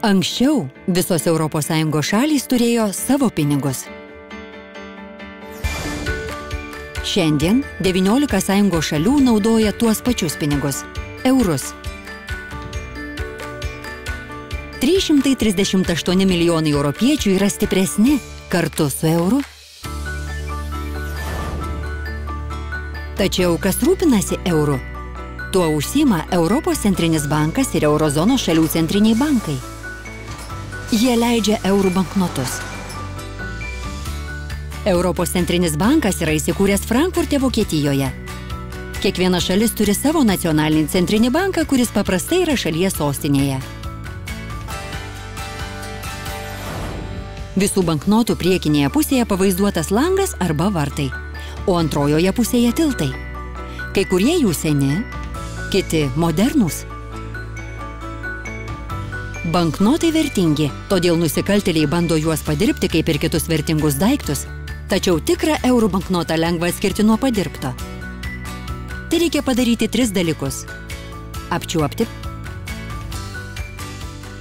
Anksčiau visos ES šalys turėjo savo pinigus. Šiandien 19 sąjungos šalių naudoja tuos pačius pinigus – eurus. 338 milijonai europiečių yra stipresni kartu su euru. Tačiau kas rūpinasi euru? Tuo užsiima Europos centrinis bankas ir Eurozonos šalių centriniai bankai. Jie leidžia eurų banknotus. Europos centrinis bankas yra įsikūręs Frankfurte, Vokietijoje. Kiekviena šalis turi savo nacionalinį centrinį banką, kuris paprastai yra šalies sostinėje. Visų banknotų priekinėje pusėje pavaizduotas langas arba vartai, o antrojoje pusėje tiltai. Kai kurie jų seni, kiti modernūs. Banknotai vertingi, todėl nusikaltėliai bando juos padirbti kaip ir kitus vertingus daiktus, tačiau tikrą eurų banknotą lengva atskirti nuo padirbto. Tai reikia padaryti 3 dalykus – apčiuopti,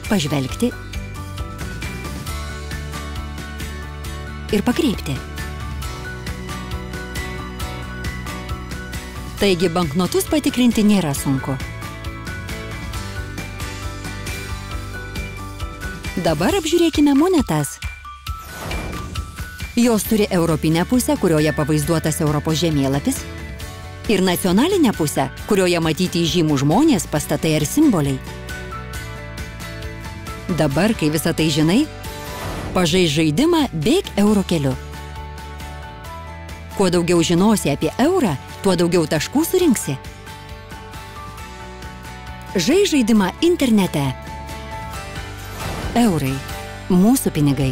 pažvelgti ir pakreipti. Taigi banknotus patikrinti nėra sunku. Dabar apžiūrėkime monetas. Jos turi europinę pusę, kurioje pavaizduotas Europos žemėlapis, ir nacionalinę pusę, kurioje matyti įžymų žmonės, pastatai ar simboliai. Dabar, kai visą tai žinai, pažais žaidimą Bėk euro keliu. Kuo daugiau žinosi apie eurą, tuo daugiau taškų surinksi. Žais žaidimą internete. Eurai – mūsų pinigai.